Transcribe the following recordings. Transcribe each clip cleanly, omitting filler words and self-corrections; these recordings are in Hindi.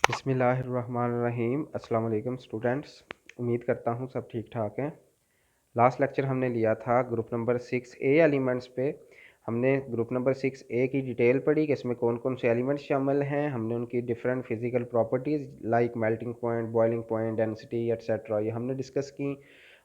बिस्मिल्लाहिर्रहमानिर्रहीम। अस्सलाम वालेकुम स्टूडेंट्स, उम्मीद करता हूँ सब ठीक ठाक हैं। लास्ट लेक्चर हमने लिया था ग्रुप नंबर 6A एलिमेंट्स पे। हमने ग्रुप नंबर 6A की डिटेल पढ़ी कि इसमें कौन कौन से एलिमेंट्स शामिल हैं। हमने उनकी different physical properties like melting point, boiling point, density etcetera ये हमने डिस्कस की।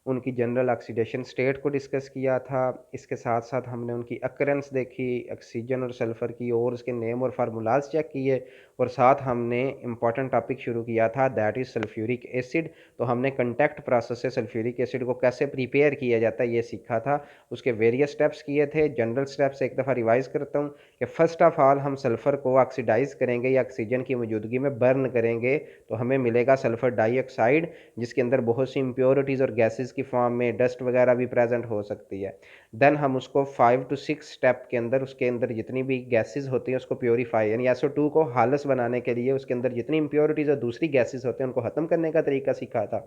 उनकी जनरल ऑक्सीडेशन स्टेट को डिस्कस किया था। इसके साथ साथ हमने उनकी अकरेंस देखी, ऑक्सीजन और सल्फ़र की, और उसके नेम और फार्मूलाज चेक किए। और साथ हमने इम्पॉर्टेंट टॉपिक शुरू किया था, दैट इज़ सल्फ्यूरिक एसिड। तो हमने कंटैक्ट प्रोसेस से सल्फ्यूरिक एसिड को कैसे प्रिपेयर किया जाता है ये सीखा था। उसके वेरियस स्टेप्स किए थे। जनरल स्टेप्स एक दफ़ा रिवाइज़ करता हूँ कि फ़र्स्ट ऑफ़ ऑल हम सल्फ़र को ऑक्सीडाइज़ करेंगे या ऑक्सीजन की मौजूदगी में बर्न करेंगे तो हमें मिलेगा सल्फ़र डाइऑक्साइड, जिसके अंदर बहुत सी इम्प्योरिटीज़ और गैसेस की फॉर्म में डस्ट वगैरह भी प्रेजेंट हो सकती है। देन हम उसको 5 to 6 स्टेप के अंदर उसके अंदर जितनी भी गैसेस होती हैं उसको प्योरीफाई यानी SO2 को हालस बनाने के लिए उसके अंदर जितनी इम्प्योरिटीज़ और दूसरी गैसेस होते हैं उनको ख़त्म करने का तरीका सीखा था।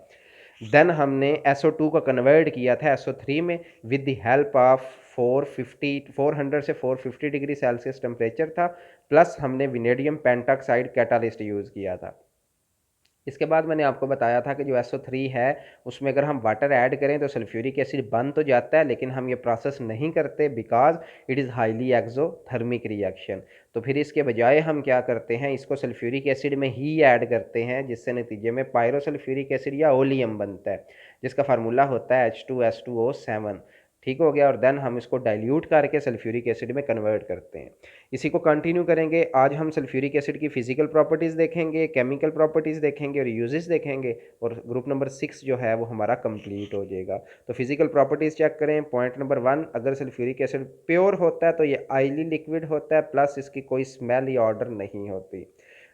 देन हमने SO2 को कन्वर्ट किया था SO3 में विद द हेल्प ऑफ 400 से 450 डिग्री सेल्सियस टेम्परेचर था, प्लस हमने विनेडियम पेंटॉक्साइड कैटालिस्ट यूज़ किया था। इसके बाद मैंने आपको बताया था कि जो SO3 है उसमें अगर हम वाटर ऐड करें तो सल्फ्यूरिक एसिड बन तो जाता है, लेकिन हम ये प्रोसेस नहीं करते because it is highly exothermic reaction. तो फिर इसके बजाय हम क्या करते हैं, इसको सल्फ्यूरिक एसिड में ही ऐड करते हैं, जिससे नतीजे में पायरोसल्फ्यूरिक एसिड या ओलियम बनता है, जिसका फार्मूला होता है H2S2O7। ठीक हो गया। और देन हम इसको डाइल्यूट करके सल्फ्यूरिक एसिड में कन्वर्ट करते हैं। इसी को कंटिन्यू करेंगे। आज हम सल्फ्यूरिक एसिड की फिजिकल प्रॉपर्टीज़ देखेंगे, केमिकल प्रॉपर्टीज़ देखेंगे और यूजेस देखेंगे, और ग्रुप नंबर 6 जो है वो हमारा कंप्लीट हो जाएगा। तो फिजिकल प्रॉपर्टीज़ चेक करें। पॉइंट नंबर 1, अगर सल्फ्यूरिक एसिड प्योर होता है तो ये ऑयली लिक्विड होता है, प्लस इसकी कोई स्मेल या ऑर्डर नहीं होती।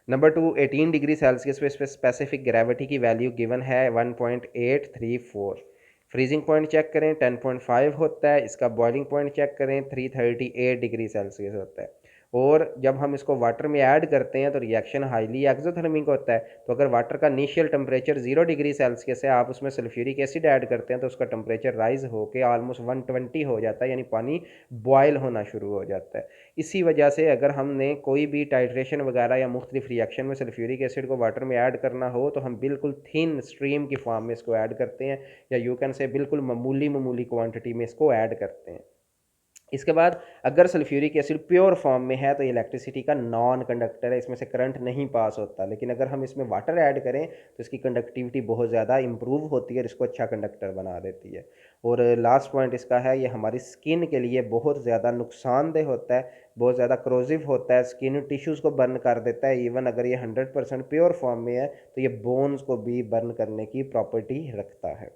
नंबर 2, 18 डिग्री सेल्सियस पे स्पेसिफिक ग्रेविटी की वैल्यू गिवन है 1.834। फ्रीजिंग पॉइंट चेक करें 10.5 होता है। इसका बॉइलिंग पॉइंट चेक करें 338 डिग्री सेल्सियस होता है। और जब हम इसको वाटर में ऐड करते हैं तो रिएक्शन हाईली एक्सोथर्मिक होता है। तो अगर वाटर का इनिशियल टेम्परेचर 0 डिग्री सेल्सियस है, आप उसमें सल्फ्यूरिक एसिड ऐड करते हैं तो उसका टेम्परेचर राइज होकर ऑलमोस्ट 120 हो जाता है, यानी पानी बॉयल होना शुरू हो जाता है। इसी वजह से अगर हमने कोई भी टाइट्रेशन वगैरह या मुख्तलिफ रिएक्शन में सल्फ्यूरिक एसिड को वाटर में ऐड करना हो तो हम बिल्कुल थिन स्ट्रीम की फॉर्म में इसको ऐड करते हैं, या यू कैन से बिल्कुल मामूली क्वांटिटी में इसको ऐड करते हैं। इसके बाद अगर सल्फ्यूरिक एसिड प्योर फॉर्म में है तो इलेक्ट्रिसिटी का नॉन कंडक्टर है, इसमें से करंट नहीं पास होता। लेकिन अगर हम इसमें वाटर ऐड करें तो इसकी कंडक्टिविटी बहुत ज़्यादा इंप्रूव होती है और इसको अच्छा कंडक्टर बना देती है। और लास्ट पॉइंट इसका है, ये हमारी स्किन के लिए बहुत ज़्यादा नुकसानदेह होता है, बहुत ज़्यादा क्रोजिव होता है, स्किन टिश्यूज़ को बर्न कर देता है। इवन अगर ये 100% प्योर फॉर्म में है तो ये बोन्स को भी बर्न करने की प्रॉपर्टी रखता है।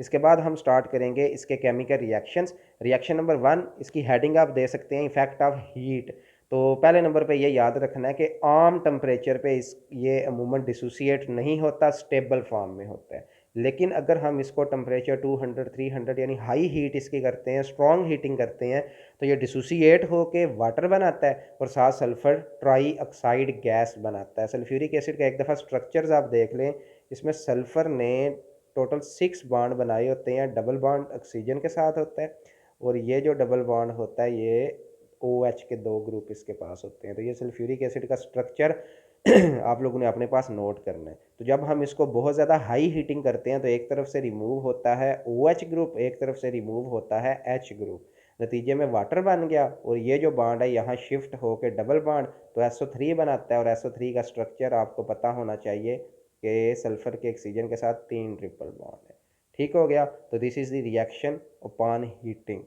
इसके बाद हम स्टार्ट करेंगे इसके केमिकल रिएक्शंस। रिएक्शन नंबर 1, इसकी हेडिंग आप दे सकते हैं इफेक्ट ऑफ हीट। तो पहले नंबर पे ये याद रखना है कि आम टेम्परेचर पे ये अमूमन डिसोसिएट नहीं होता, स्टेबल फॉर्म में होता है। लेकिन अगर हम इसको टेम्परेचर 200 300 यानी हाई हीट इसकी करते हैं, स्ट्रॉन्ग हीटिंग करते हैं, तो ये डिसोसिएट होके वाटर बनाता है और साथ सल्फर ट्राई ऑक्साइड गैस बनाता है। सल्फ्यूरिक एसिड का एक दफ़ा स्ट्रक्चर्स आप देख लें, इसमें सल्फर ने टोटल 6 बॉन्ड बनाए होते हैं। डबल बॉन्ड ऑक्सीजन के साथ होता है, और ये जो डबल बॉन्ड होता है ये OH के 2 ग्रुप इसके पास होते हैं। तो ये सल्फ्यूरिक एसिड का स्ट्रक्चर आप लोगों ने अपने पास नोट करना है। तो जब हम इसको बहुत ज़्यादा हाई हीटिंग करते हैं तो एक तरफ से रिमूव होता है OH ग्रुप, एक तरफ से रिमूव होता है H ग्रुप। नतीजे में वाटर बन गया, और ये जो बॉन्ड है यहाँ शिफ्ट होकर डबल बॉन्ड तो SO3 बनाता है। और SO3 का स्ट्रक्चर आपको पता होना चाहिए कि सल्फर के ऑक्सीजन के साथ 3 ट्रिपल बॉन्ड है। ठीक हो गया। तो this is the reaction upon heating.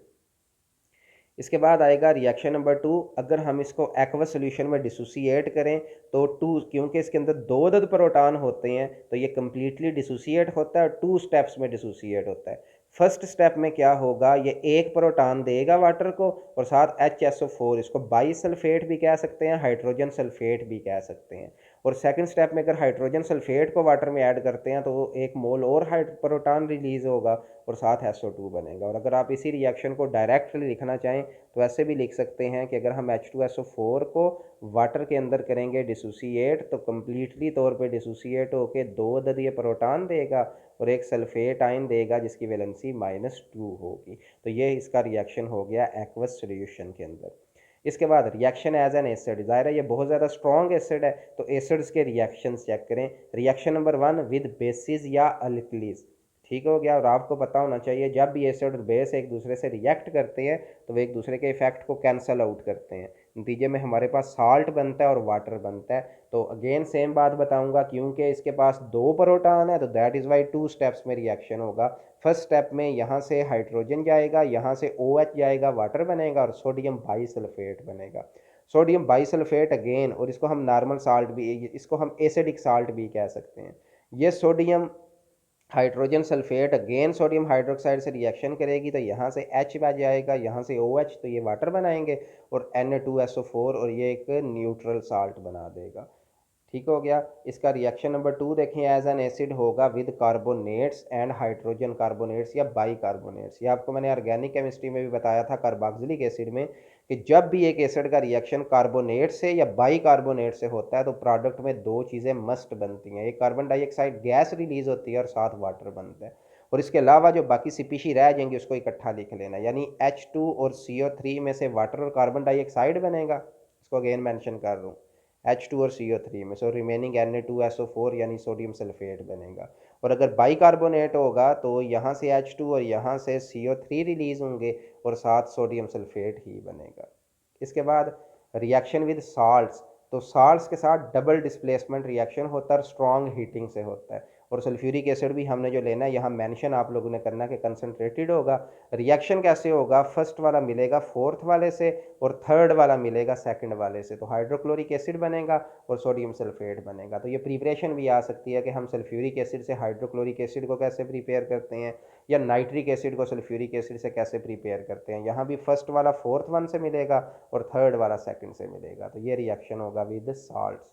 इसके बाद आएगा रिएक्शन नंबर 2। अगर हम इसको एक्वस सोल्यूशन में डिसोसिएट करें तो क्योंकि इसके अंदर 2 अदद प्रोटॉन होते हैं तो ये कम्प्लीटली डिसोसिएट होता है और 2 स्टेप्स में डिसोसिएट होता है। फर्स्ट स्टेप में क्या होगा, ये एक प्रोटॉन देगा वाटर को और साथ HSO4, इसको बाईसल्फेट भी कह सकते हैं, हाइड्रोजन सल्फेट भी कह सकते हैं। और सेकंड स्टेप में अगर हाइड्रोजन सल्फेट को वाटर में ऐड करते हैं तो वो एक मोल और प्रोटॉन रिलीज होगा और साथ SO2 बनेगा। और अगर आप इसी रिएक्शन को डायरेक्टली लिखना चाहें तो ऐसे भी लिख सकते हैं कि अगर हम H2SO4 को वाटर के अंदर करेंगे डिसोसिएट तो कम्प्लीटली तौर पे डिसोसिएट होके 2 अदद ये प्रोटॉन देगा और एक सल्फेट आयन देगा जिसकी वैलेंसी -2 होगी। तो ये इसका रिएक्शन हो गया एक्वस सॉल्यूशन के अंदर। इसके बाद रिएक्शन एज एन एसिड, ज़ाहिर है ये बहुत ज़्यादा स्ट्रॉन्ग एसिड है, तो एसिड्स के रिएक्शंस चेक करें। रिएक्शन नंबर 1 विद बेसिस या अल्कलीज, ठीक हो गया। और आपको पता होना चाहिए जब भी एसिड और बेस एक दूसरे से रिएक्ट करते हैं तो वे एक दूसरे के इफेक्ट को कैंसल आउट करते हैं, नतीजे में हमारे पास साल्ट बनता है और वाटर बनता है। तो अगेन सेम बात बताऊंगा, क्योंकि इसके पास 2 प्रोटॉन है तो दैट इज़ वाई 2 स्टेप्स में रिएक्शन होगा। फर्स्ट स्टेप में यहाँ से हाइड्रोजन जाएगा, यहाँ से OH जाएगा, वाटर बनेगा और सोडियम बाईसल्फेट बनेगा। सोडियम बाईसल्फेट अगेन, और इसको हम नॉर्मल साल्ट भी, इसको हम एसिडिक साल्ट भी कह सकते हैं। ये sodium hydrogen sulphate again sodium hydroxide से रिएक्शन करेगी तो यहाँ से H बच जाएगा, यहाँ से OH, तो ये वाटर बनाएंगे और Na2SO4, और ये एक न्यूट्रल साल्ट बना देगा। ठीक हो गया। इसका रिएक्शन नंबर 2 देखें, एज एन एसिड होगा with carbonates and hydrogen carbonates या बाई कार्बोनेट्स। ये आपको मैंने ऑर्गेनिक केमिस्ट्री में भी बताया था कार्बोक्सिलिक एसिड में, कि जब भी एक एसिड का रिएक्शन कार्बोनेट से या बाई कार्बोनेट से होता है तो प्रोडक्ट में 2 चीज़ें मस्ट बनती हैं, एक कार्बन डाइऑक्साइड गैस रिलीज होती है और साथ वाटर बनता है। और इसके अलावा जो बाकी स्पीशी रह जाएंगी उसको इकट्ठा लिख लेना, यानी H2 और CO3 में से वाटर और कार्बन डाइऑक्साइड बनेगा, इसको अगेन मेंशन कर रहा हूँ, H2 और CO3 में, सो रिमेनिंग Na2SO4 यानी सोडियम सल्फेट बनेगा। और अगर बाइकार्बोनेट होगा तो यहाँ से H2 और यहाँ से CO3 रिलीज होंगे और साथ सोडियम सल्फेट ही बनेगा। इसके बाद रिएक्शन विद साल्ट्स, तो साल्ट्स के साथ डबल डिस्प्लेसमेंट रिएक्शन होता है और स्ट्रॉन्ग हीटिंग से होता है। और सल्फ्यूरिक एसिड भी हमने जो लेना है यहाँ मेंशन आप लोगों ने करना कि कंसनट्रेटेड होगा। रिएक्शन कैसे होगा, फर्स्ट वाला मिलेगा फोर्थ वाले से और थर्ड वाला मिलेगा सेकंड वाले से, तो हाइड्रोक्लोरिक एसिड बनेगा और सोडियम सल्फेट बनेगा। तो ये प्रिपरेशन भी आ सकती है कि हम सल्फ्यूरिक एसिड से हाइड्रोक्लोरिक एसिड को कैसे प्रिपेयर करते हैं, या नाइट्रिक एसिड को सल्फ्यूरिक एसिड से कैसे प्रिपेयर करते हैं। यहाँ भी फर्स्ट वाला फोर्थ वन से मिलेगा और थर्ड वाला सेकंड से मिलेगा, तो ये रिएक्शन होगा विद साल्ट्स।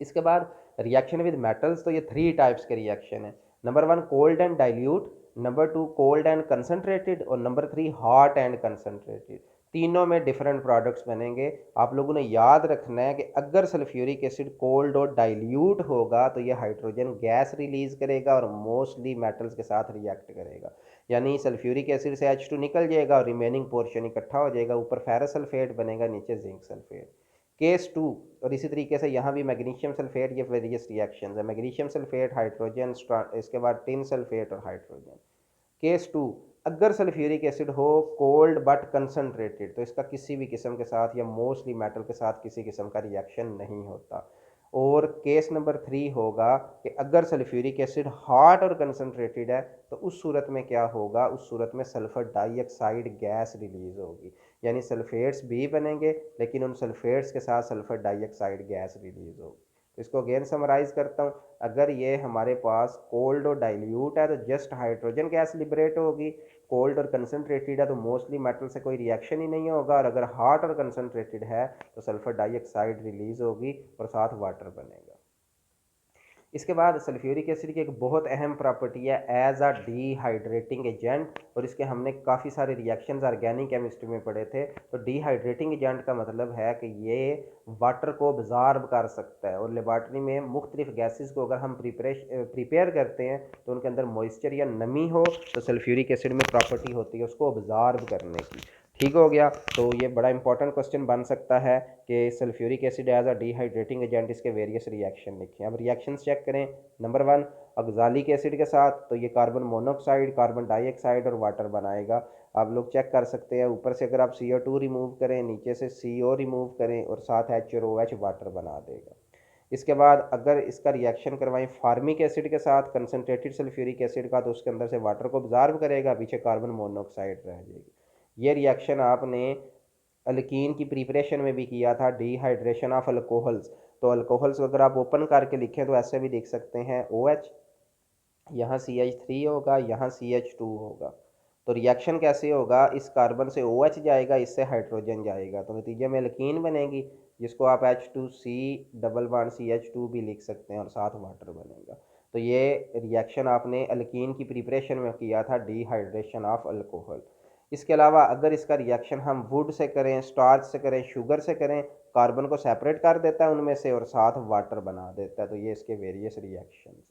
इसके बाद रिएक्शन विद मेटल्स, तो ये 3 टाइप्स के रिएक्शन है। Number 1 cold and dilute, number 2 cold and concentrated, और नंबर 3 हॉट एंड कंसनट्रेटेड। तीनों में डिफरेंट प्रोडक्ट्स बनेंगे। आप लोगों ने याद रखना है कि अगर सल्फ्यूरिक एसिड कोल्ड और डाइल्यूट होगा तो ये हाइड्रोजन गैस रिलीज करेगा और मोस्टली मेटल्स के साथ रिएक्ट करेगा, यानी सल्फ्यूरिक एसिड से H2 निकल जाएगा और रिमेनिंग पोर्शन इकट्ठा हो जाएगा, ऊपर फेरस सल्फेट बनेगा, नीचे जिंक सल्फेट। केस 2, और इसी तरीके से यहाँ भी मैग्नीशियम सल्फेट, ये वेरियस रिएक्शंस है, मैग्नीशियम सल्फेट हाइड्रोजन, इसके बाद टिन सल्फेट और हाइड्रोजन। केस 2, अगर सल्फ्यूरिक एसिड हो कोल्ड बट कंसनट्रेटेड तो इसका किसी भी किस्म के साथ या मोस्टली मेटल के साथ किसी किस्म का रिएक्शन नहीं होता। और केस नंबर 3 होगा कि अगर सल्फ्यूरिक एसिड हॉट और कंसनट्रेटेड है तो उस सूरत में क्या होगा, उस सूरत में सल्फर डाइऑक्साइड गैस रिलीज होगी, यानी सल्फेट्स भी बनेंगे लेकिन उन सल्फेट्स के साथ सल्फर डाइऑक्साइड गैस रिलीज होगी। तो इसको अगेन समराइज करता हूँ, अगर ये हमारे पास कोल्ड और डाइल्यूट है तो जस्ट हाइड्रोजन गैस लिबरेट होगी, कोल्ड और कंसनट्रेटेड है तो मोस्टली मेटल से कोई रिएक्शन ही नहीं होगा, और अगर हॉट और कंसनट्रेटेड है तो सल्फर डाइऑक्साइड रिलीज होगी और साथ वाटर बनेगा। इसके बाद सल्फ्यूरिक एसिड की एक बहुत अहम प्रॉपर्टी है एज अ डिहाइड्रेटिंग एजेंट, और इसके हमने काफ़ी सारे रिएक्शंस ऑर्गेनिक केमिस्ट्री में पढ़े थे। तो डिहाइड्रेटिंग एजेंट का मतलब है कि ये वाटर को अब्जॉर्ब कर सकता है, और लेबॉर्ट्री में मुख्तलिफ गैसेस को अगर हम प्रिपेयर करते हैं तो उनके अंदर मॉइस्चर या नमी हो तो सल्फ्यूरिक एसिड में प्रॉपर्टी होती है उसको अब्जॉर्ब करने की। ठीक हो गया। तो ये बड़ा इंपॉर्टेंट क्वेश्चन बन सकता है कि sulphuric acid as a dehydrating agent, इसके वेरियस रिएक्शन लिखें। अब रिएक्शंस चेक करें। नंबर 1 ऑक्जेलिक एसिड के साथ तो ये कार्बन मोनोऑक्साइड, कार्बन डाइऑक्साइड और वाटर बनाएगा। आप लोग चेक कर सकते हैं, ऊपर से अगर आप CO2 रिमूव करें, नीचे से CO रिमूव करें और साथ H और OH वाटर बना देगा। इसके बाद अगर इसका रिएक्शन करवाएं फार्मिक एसिड के साथ कंसनट्रेटेड सल्फ्यूरिक एसिड का, तो उसके अंदर से वाटर को ऑब्जॉर्ब करेगा, पीछे कार्बन मोनोऑक्साइड रह जाएगी। ये रिएक्शन आपने अल्कीन की प्रिपरेशन में भी किया था, डिहाइड्रेशन ऑफ अल्कोहल्स। तो अल्कोहल्स अगर आप ओपन करके लिखें तो ऐसे भी लिख सकते हैं, OH, यहाँ CH3 होगा, यहाँ CH2 होगा। तो रिएक्शन कैसे होगा, इस कार्बन से OH जाएगा, इससे हाइड्रोजन जाएगा, तो नतीजे में अल्कीन बनेगी जिसको आप H2C डबल बॉन्ड CH2 भी लिख सकते हैं और साथ वाटर बनेगा। तो ये रिएक्शन आपने अल्कीन की प्रिपरेशन में किया था, डिहाइड्रेशन ऑफ अल्कोहल। इसके अलावा अगर इसका रिएक्शन हम वुड से करें, स्टार्च से करें, शुगर से करें, कार्बन को सेपरेट कर देता है उनमें से और साथ वाटर बना देता है। तो ये इसके वेरियस रिएक्शन।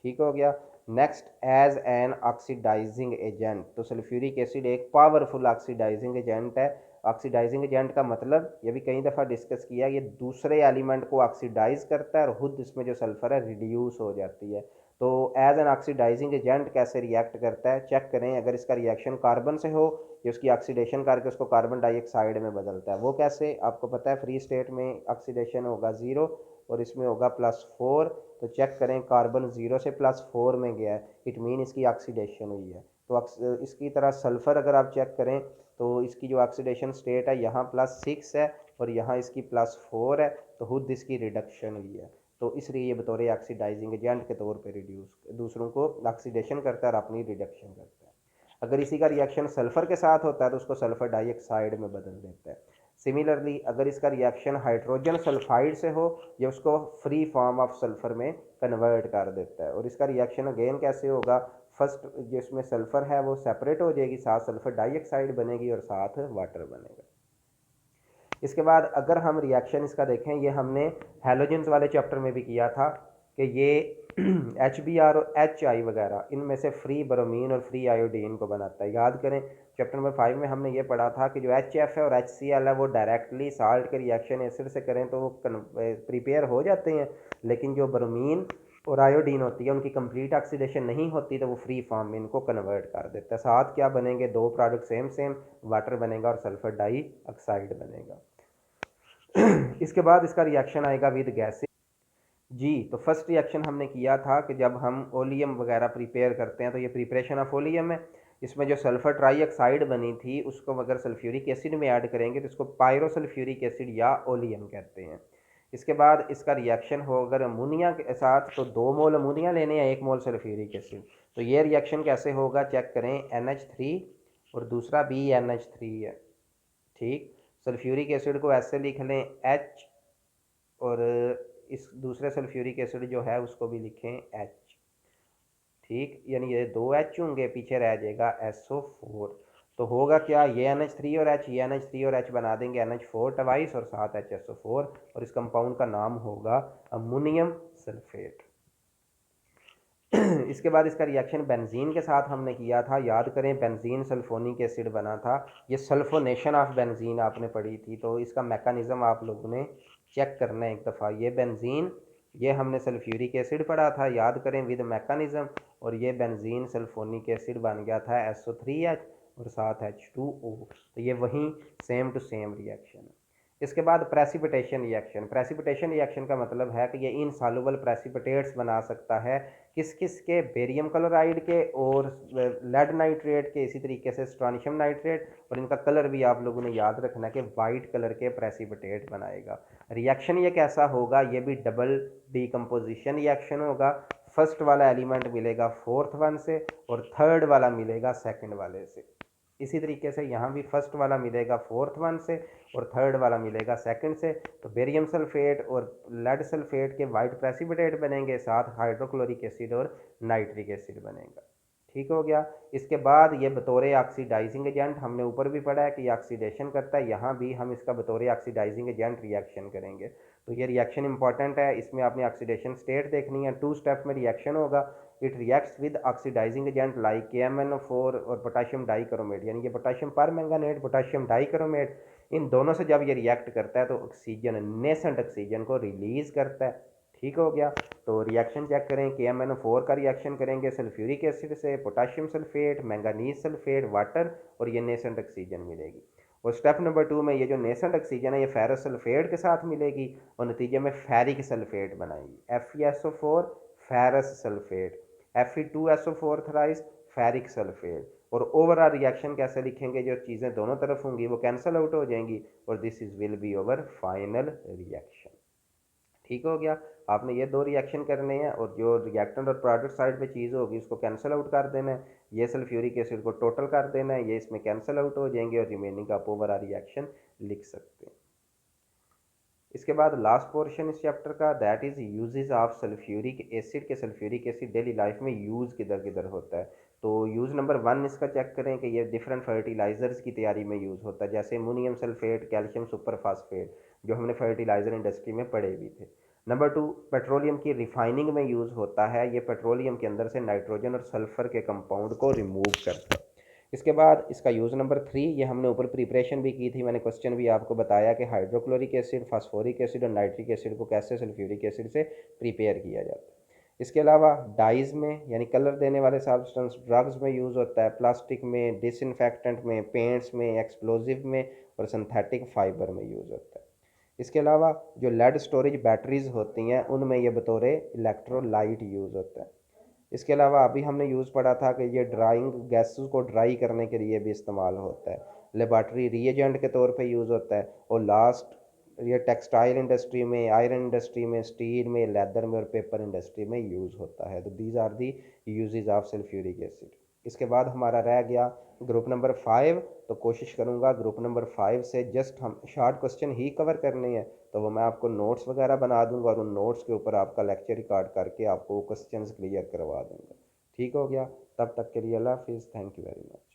ठीक हो गया। Next, as an oxidising agent, तो सल्फ्यूरिक एसिड एक पावरफुल ऑक्सीडाइजिंग एजेंट है। ऑक्सीडाइजिंग एजेंट का मतलब ये भी कई दफ़ा डिस्कस किया, ये दूसरे एलिमेंट को ऑक्सीडाइज करता है और खुद इसमें जो सल्फ़र है रिड्यूस हो जाती है। तो एज एन ऑक्सीडाइजिंग एजेंट कैसे रिएक्ट करता है चेक करें। अगर इसका रिएक्शन कार्बन से हो, ये उसकी ऑक्सीडेशन करके उसको कार्बन डाइऑक्साइड में बदलता है। वो कैसे, आपको पता है फ्री स्टेट में ऑक्सीडेशन होगा 0 और इसमें होगा +4। तो चेक करें कार्बन 0 से +4 में गया है, इट मीन इसकी ऑक्सीडेशन हुई है। तो इसकी तरह सल्फ़र अगर आप चेक करें तो इसकी जो ऑक्सीडेशन स्टेट है यहाँ +6 है और यहाँ इसकी +4 है, तो खुद इसकी रिडक्शन हुई है। तो इसलिए ये बतौर ऑक्सीडाइजिंग एजेंट के तौर पे रिड्यूस दूसरों को ऑक्सीडेशन करता है और अपनी रिडक्शन करता है। अगर इसी का रिएक्शन सल्फ़र के साथ होता है तो उसको सल्फ़र डाइऑक्साइड में बदल देता है। सिमिलरली अगर इसका रिएक्शन हाइड्रोजन सल्फाइड से हो, ये उसको फ्री फॉर्म ऑफ सल्फ़र में कन्वर्ट कर देता है। और इसका रिएक्शन अगेन कैसे होगा, फर्स्ट जिसमें सल्फ़र है वो सेपरेट हो जाएगी, साथ सल्फ़र डाइऑक्साइड बनेगी और साथ वाटर बनेगा। इसके बाद अगर हम रिएक्शन इसका देखें, ये हमने हैलोजेंस वाले चैप्टर में भी किया था कि ये HBr और HI वगैरह इनमें से फ्री ब्रोमीन और फ्री आयोडीन को बनाता है। याद करें चैप्टर नंबर 5 में हमने ये पढ़ा था कि जो HF है और HCl है वो डायरेक्टली साल्ट के रिएक्शन एसिड से करें तो वो प्रिपेयर हो जाते हैं, लेकिन जो ब्रोमीन और आयोडीन होती है उनकी कंप्लीट ऑक्सीडेशन नहीं होती तो वो फ्री फॉर्म में इनको कन्वर्ट कर देता है। साथ क्या बनेंगे, दो प्रोडक्ट सेम सेम, वाटर बनेगा और सल्फर डाइऑक्साइड बनेगा। इसके बाद इसका रिएक्शन आएगा विद गैसेस। जी, तो फर्स्ट रिएक्शन हमने किया था कि जब हम ओलियम वगैरह प्रिपेयर करते हैं तो ये प्रिपरेशन ऑफ ओलियम है। इसमें जो सल्फर ट्राइऑक्साइड बनी थी उसको अगर सल्फ्यूरिक एसिड में ऐड करेंगे तो इसको पायरोसल्फ्यूरिक एसिड या ओलियम कहते हैं। इसके बाद इसका रिएक्शन हो अगर अमोनिया के साथ तो 2 मोल अमोनिया लेने हैं, 1 मोल सल्फ्यूरिक एसिड। तो ये रिएक्शन कैसे होगा चेक करें, NH3 और दूसरा BNH3 है। ठीक, सल्फ्यूरिक एसिड को ऐसे लिख लें H और इस दूसरे सल्फ्यूरिक एसिड जो है उसको भी लिखें H। ठीक, यानी ये 2 H होंगे, पीछे रह जाएगा SO4। तो होगा क्या, ये NH3 और H, ये NH3 और H बना देंगे NH4 ट्वाइस और साथ HSO4 और इस कंपाउंड का नाम होगा अमोनियम सल्फेट। इसके बाद इसका रिएक्शन बेंजीन के साथ हमने किया था। याद करें बेंजीन सल्फोनिक एसिड बना था। ये सल्फोनेशन ऑफ बेंजीन आपने पढ़ी थी, तो इसका मैकेनिज्म आप लोगों ने चेक करना है एक दफ़ा। ये बेंजीन, ये हमने सल्फ्यूरिक एसिड पढ़ा था, याद करें विद मैकेनिज्म। और ये बेंजीन सल्फोनिक एसिड बन गया था SO3H और साथ H2O। तो ये वहीं सेम टू सेम रिएक्शन है। इसके बाद प्रेसिपिटेशन रिएक्शन। प्रेसिपिटेशन रिएक्शन का मतलब है कि ये इनसॉल्युबल प्रेसिपिटेट्स बना सकता है, किस किस के, बेरियम क्लोराइड के और लेड नाइट्रेट के, इसी तरीके से स्ट्रोनिशियम नाइट्रेट। और इनका कलर भी आप लोगों ने याद रखना है कि वाइट कलर के प्रेसिपिटेट बनाएगा। रिएक्शन ये कैसा होगा, ये भी डबल डीकम्पोजिशन रिएक्शन होगा। फर्स्ट वाला एलिमेंट मिलेगा फोर्थ वन से और थर्ड वाला मिलेगा सेकंड वाले से। इसी तरीके से यहाँ भी फर्स्ट वाला मिलेगा फोर्थ वन से और थर्ड वाला मिलेगा सेकंड से। तो बेरियम सल्फेट और लेड सल्फेट के वाइट प्रेसिपिटेट बनेंगे, साथ हाइड्रोक्लोरिक एसिड और नाइट्रिक एसिड बनेगा। ठीक हो गया। इसके बाद ये बतौर ऑक्सीडाइजिंग एजेंट, हमने ऊपर भी पढ़ा है कि ऑक्सीडेशन करता है, यहाँ भी हम इसका बतौर ऑक्सीडाइजिंग एजेंट रिएक्शन करेंगे। तो ये रिएक्शन इंपॉर्टेंट है, इसमें आपने ऑक्सीडेशन स्टेट देखनी है। 2 स्टेप में रिएक्शन होगा। It reacts with oxidising agent like KMnO4 और पोटाशियम डाइक्रोमेट, यानी ये पोटाशियम परमैंगनेट, पोटाशियम डाइक्रोमेट, इन दोनों से जब ये रिएक्ट करता है तो ऑक्सीजन, नेसेंट ऑक्सीजन को रिलीज करता है। ठीक हो गया। तो रिएक्शन चेक करें, KMnO4 का रिएक्शन करेंगे सल्फ्यूरिक एसिड से, potassium sulphate, manganese sulphate, water, और ये नेसेंट ऑक्सीजन मिलेगी। और स्टेप नंबर 2 में ये जो नेसेंट ऑक्सीजन है ये फेरस सल्फेट के साथ मिलेगी और नतीजे में फेरिक सल्फेट बनाएगी। FeSO4 ferrous sulphate, Fe2SO4 thrice ferric sulphate. और ओवरऑल रिएक्शन कैसे लिखेंगे, जो चीज़ें दोनों तरफ होंगी वो कैंसिल आउट हो जाएंगी और this is will be over final reaction. ठीक हो गया। आपने ये 2 रिएक्शन करने हैं और जो रिएक्टेंट और प्रोडक्ट साइड पे चीज़ होगी उसको कैंसिल आउट कर देना है। ये सल्फ्यूरिक एसिड को टोटल कर देना है, ये इसमें कैंसिल आउट हो जाएंगे और रिमेनिंग आप ओवरऑल रिएक्शन लिख सकते हैं। इसके बाद लास्ट पोर्शन इस चैप्टर का, that is uses of sulphuric acid के सल्फ्यूरिक एसिड डेली लाइफ में यूज़ किधर किधर होता है। तो यूज़ नंबर 1 इसका चेक करें कि ये डिफरेंट फर्टिलाइजर्स की तैयारी में यूज़ होता है, जैसे अमोनियम सल्फेट, कैल्शियम सुपरफॉस्फेट, जो हमने फर्टिलाइजर इंडस्ट्री में पढ़े भी थे। नंबर 2 पेट्रोलियम की रिफाइनिंग में यूज़ होता है, ये पेट्रोलियम के अंदर से नाइट्रोजन और सल्फर के कंपाउंड को रिमूव करता है। इसके बाद इसका यूज़ नंबर 3, ये हमने ऊपर प्रिपरेशन भी की थी, मैंने क्वेश्चन भी आपको बताया कि हाइड्रोक्लोरिक एसिड, फास्फोरिक एसिड और नाइट्रिक एसिड को कैसे सल्फ्यूरिक एसिड से प्रिपेयर किया जाता है। इसके अलावा डाइज़ में यानी कलर देने वाले सब्सटेंस, ड्रग्स में यूज़ होता है, प्लास्टिक में, डिसइंफेक्टेंट में, पेंट्स में, एक्सप्लोजिव में और सिंथेटिक फाइबर में यूज़ होता है। इसके अलावा जो लेड स्टोरेज बैटरीज होती हैं उनमें ये बतौर इलेक्ट्रोलाइट यूज़ होता है। इसके अलावा अभी हमने यूज़ पढ़ा था कि ये ड्राइंग गैसेस को ड्राई करने के लिए भी इस्तेमाल होता है, लेबॉर्ट्री रीएजेंट के तौर पे यूज़ होता है, और लास्ट ये टेक्सटाइल इंडस्ट्री में, आयरन इंडस्ट्री में, स्टील में, लेदर में और पेपर इंडस्ट्री में यूज़ होता है। तो these are the uses of sulphuric acid. इसके बाद हमारा रह गया ग्रुप नंबर 5। तो कोशिश करूँगा ग्रुप नंबर 5 से जस्ट हम शॉर्ट क्वेश्चन ही कवर करने हैं, तो वो मैं आपको नोट्स वगैरह बना दूंगा और उन नोट्स के ऊपर आपका लेक्चर रिकॉर्ड करके आपको क्वेश्चंस क्लियर करवा दूंगा। ठीक हो गया? तब तक के लिए अल्लाह हाफिज़, थैंक यू वेरी मच।